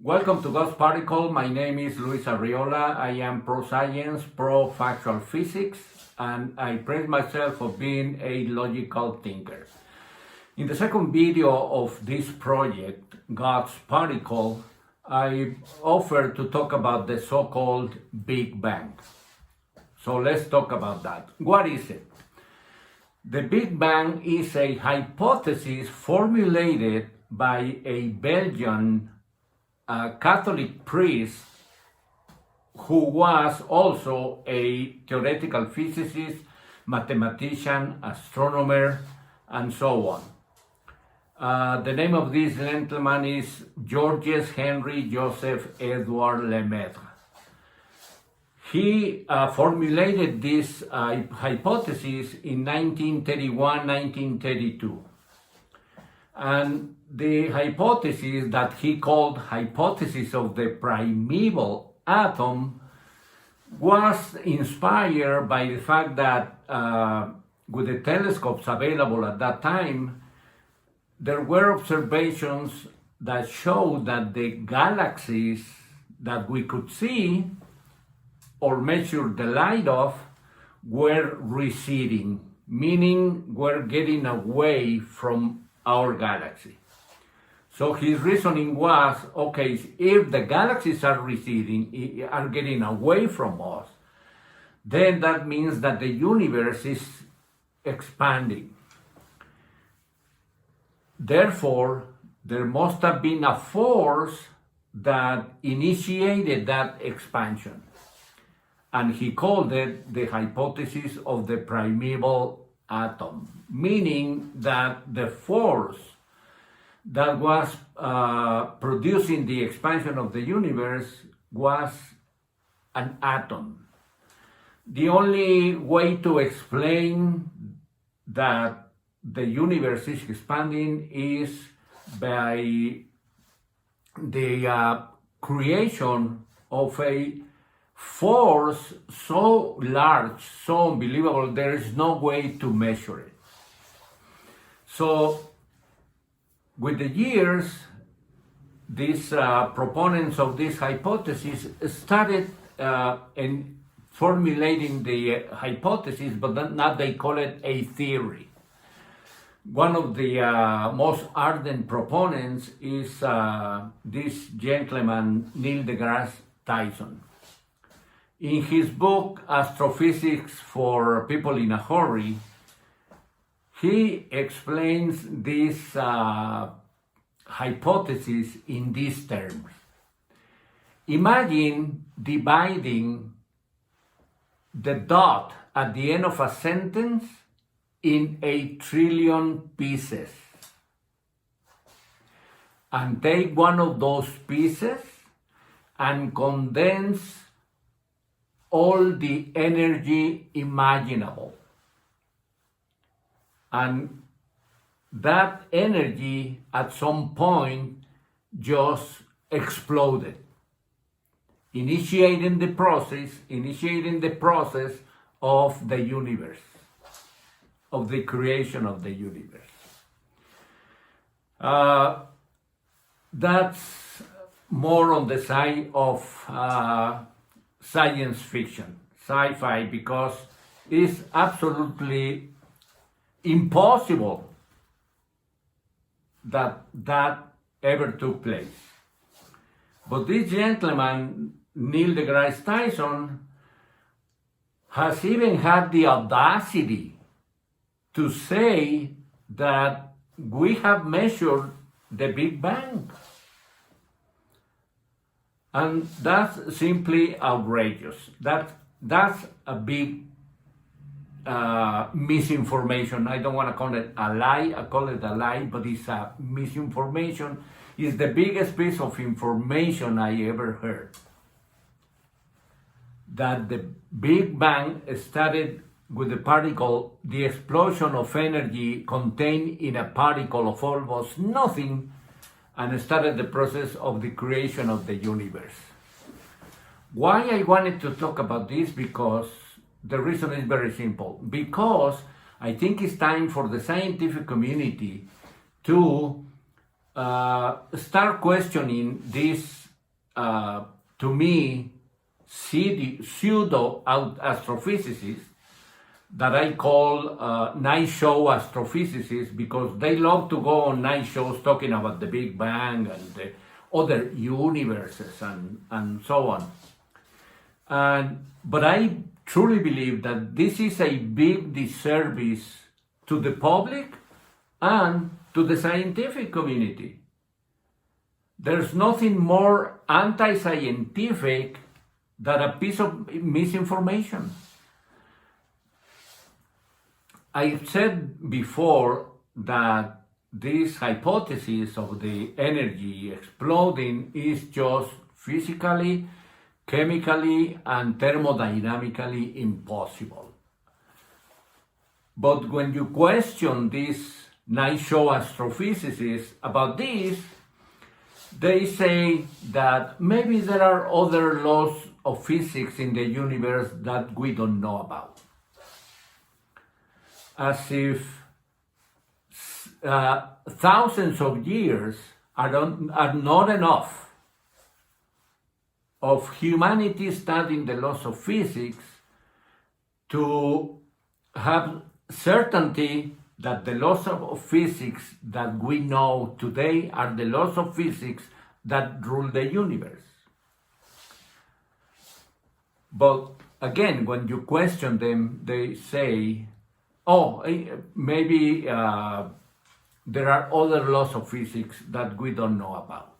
Welcome to Ghost Particle. My name is Luis Arriola. I am pro-science, pro-factual physics, and I praise myself for being a logical thinker. In the second video of this project, God's Particle, I offer to talk about the so-called Big Bang. So let's talk about that. What is it? The Big Bang is a hypothesis formulated by a Belgian Catholic priest who was also a theoretical physicist, mathematician, astronomer, and so on. The name of this gentleman is Georges Henry Joseph Edouard Lemaitre. He formulated this hypothesis in 1931-1932. And the hypothesis that he called hypothesis of the primeval atom was inspired by the fact that with the telescopes available at that time, there were observations that showed that the galaxies that we could see or measure the light of were receding, meaning we're getting away from our galaxy. So his reasoning was, okay, if the galaxies are receding, are getting away from us, then that means that the universe is expanding. Therefore, there must have been a force that initiated that expansion. And he called it the hypothesis of the primeval atom, meaning that the force that was producing the expansion of the universe was an atom. The only way to explain that the universe is expanding is by the creation of a force so large, so unbelievable, there is no way to measure it. So, with the years, these proponents of this hypothesis started in formulating the hypothesis, but now they call it a theory. One of the most ardent proponents is this gentleman, Neil deGrasse Tyson. In his book, Astrophysics for People in a Hurry, he explains this hypothesis in these terms. Imagine dividing the dot at the end of a sentence in 1 trillion pieces. And take one of those pieces and condense all the energy imaginable. And that energy at some point just exploded, initiating the process of the universe, of the creation of the universe. That's more on the side of science fiction, sci-fi, because it's absolutely impossible that ever took place. But this gentleman, Neil deGrasse Tyson, has even had the audacity to say that we have measured the Big Bang. And that's simply outrageous. That's a big misinformation. I don't want to call it a lie. I call it a lie, but it's a misinformation. It's the biggest piece of information I ever heard. That the Big Bang started with the particle, the explosion of energy contained in a particle of almost nothing, and started the process of the creation of the universe. Why I wanted to talk about this? Because the reason is very simple. Because I think it's time for the scientific community to start questioning this, to me, pseudo astrophysicists that I call night show astrophysicists, because they love to go on night shows talking about the Big Bang and the other universes and so on. But I truly believe that this is a big disservice to the public and to the scientific community. There's nothing more anti-scientific than a piece of misinformation. I said before that this hypothesis of the energy exploding is just physically, chemically, and thermodynamically impossible. But when you question these night show astrophysicists about this, they say that maybe there are other laws of physics in the universe that we don't know about. As if thousands of years are not enough of humanity studying the laws of physics to have certainty that the laws of physics that we know today are the laws of physics that rule the universe. But again, when you question them, they say, oh, maybe there are other laws of physics that we don't know about.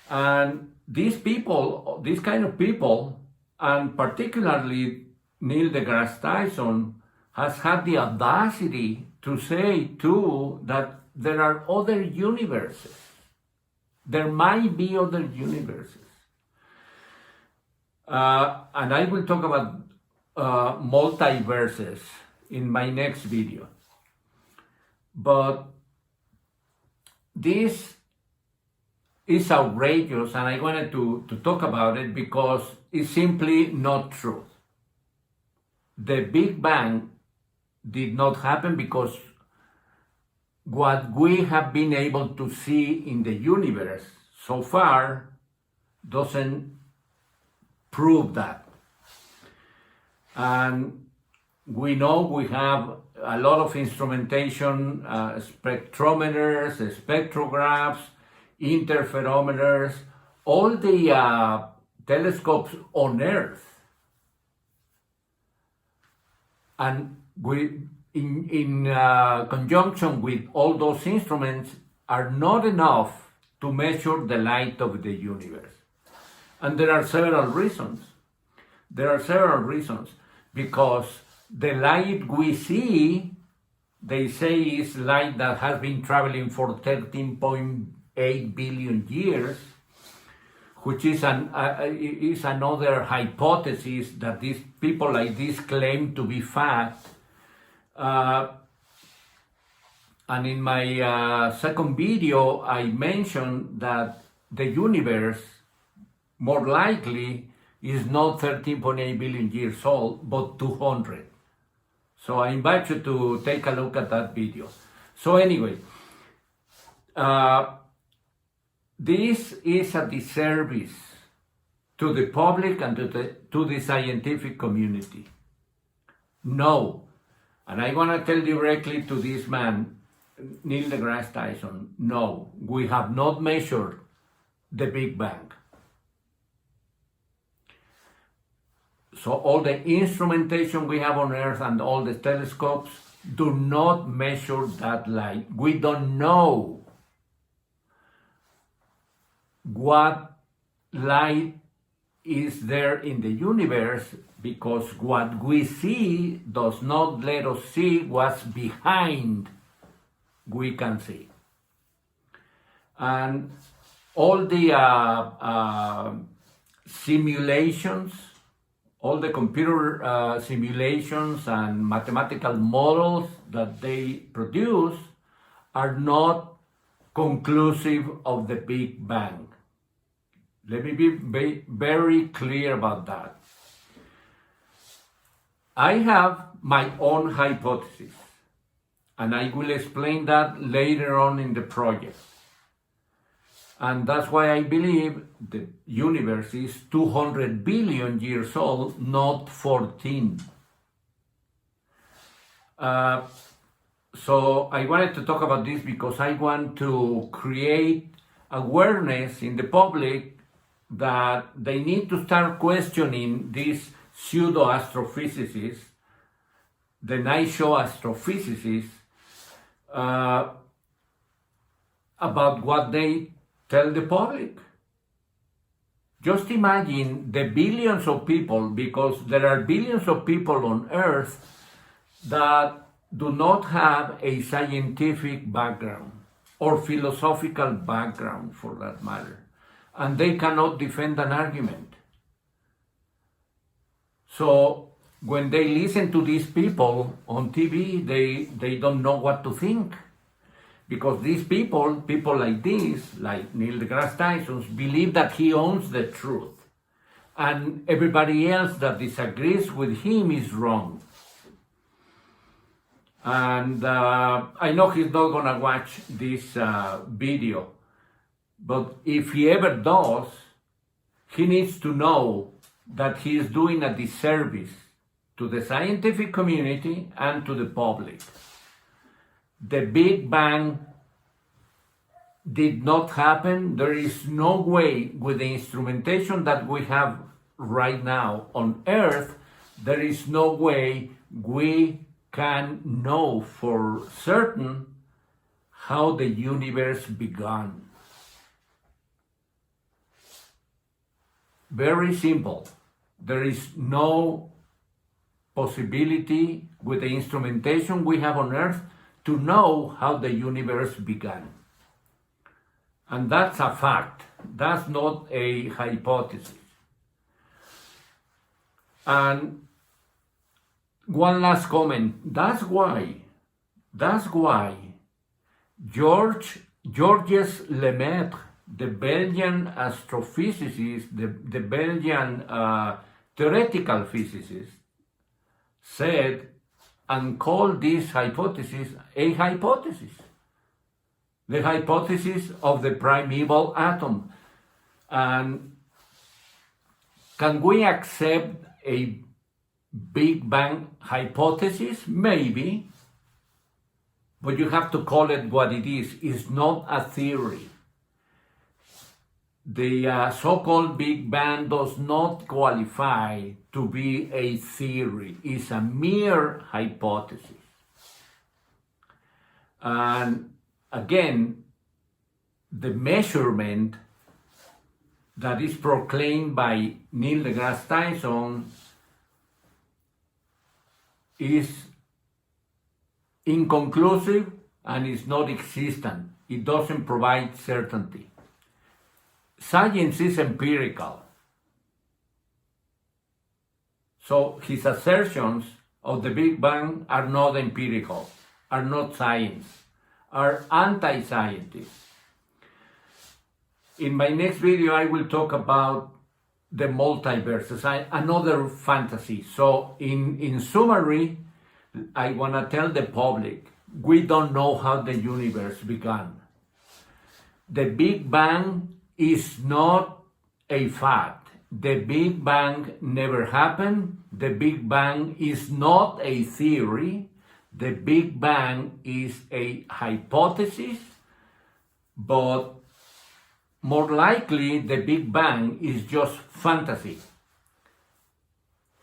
And these people, these kind of people, and particularly Neil deGrasse Tyson, has had the audacity to say too that there are other universes. There might be other universes. And I will talk about multiverses in my next video. But this is outrageous, and I wanted to talk about it because it's simply not true. The Big Bang did not happen because what we have been able to see in the universe so far doesn't prove that. And we know we have a lot of instrumentation, spectrometers, spectrographs, interferometers, all the telescopes on Earth. And we, in conjunction with all those instruments, are not enough to measure the light of the universe. And there are several reasons. Because the light we see, they say, is light that has been traveling for 13.8 billion years, which is another hypothesis that these people like this claim to be fact. And in my second video, I mentioned that the universe more likely is not 13.8 billion years old, but 200. So I invite you to take a look at that video. So anyway, this is a disservice to the public and to the scientific community. No, and I want to tell directly to this man, Neil deGrasse Tyson, no, we have not measured the Big Bang. So all the instrumentation we have on Earth and all the telescopes do not measure that light. We don't know what light is there in the universe because what we see does not let us see what's behind we can see. And all the simulations, all the computer simulations and mathematical models that they produce are not conclusive of the Big Bang. Let me be very clear about that. I have my own hypothesis, and I will explain that later on in the project. And that's why I believe the universe is 200 billion years old, not 14. So I wanted to talk about this because I want to create awareness in the public that they need to start questioning these pseudo-astrophysicists, the night show astrophysicists, about what they tell the public. Just imagine the billions of people, because there are billions of people on Earth that do not have a scientific background or philosophical background for that matter, and they cannot defend an argument. So when they listen to these people on TV, they don't know what to think. Because these people like this, like Neil deGrasse Tyson, believe that he owns the truth. And everybody else that disagrees with him is wrong. And I know he's not gonna watch this video, but if he ever does, he needs to know that he is doing a disservice to the scientific community and to the public. The Big Bang did not happen. There is no way, with the instrumentation that we have right now on Earth, there is no way we can know for certain how the universe began. Very simple. There is no possibility with the instrumentation we have on Earth to know how the universe began. And that's a fact. That's not a hypothesis. And one last comment. That's why Georges Lemaitre, the Belgian astrophysicist, the Belgian theoretical physicist, said and called this hypothesis a hypothesis. The hypothesis of the primeval atom. And can we accept a Big Bang hypothesis? Maybe. But you have to call it what it is. It's not a theory. The so-called Big Bang does not qualify to be a theory. It's a mere hypothesis. And again, the measurement that is proclaimed by Neil deGrasse Tyson is inconclusive and is not existent. It doesn't provide certainty. Science is empirical. So his assertions of the Big Bang are not empirical, are not science, are anti-scientists. In my next video, I will talk about the multiverses, another fantasy. So in summary, I want to tell the public, we don't know how the universe began. The Big Bang is not a fact. The Big Bang never happened. The Big Bang is not a theory. The Big Bang is a hypothesis, but more likely the Big Bang is just fantasy.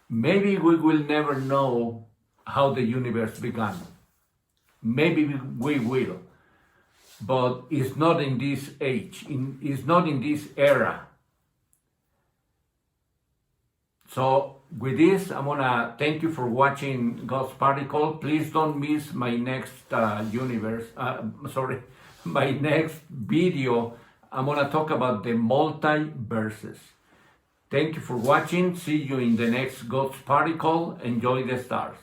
Maybe we will never know how the universe began. Maybe we will, but it's not in this age, it's not in this era. So with this, I want to thank you for watching God's Particle. Please don't miss my next my next video. I'm going to talk about the multiverses. Thank you for watching. See you in the next God's Particle. Enjoy the stars.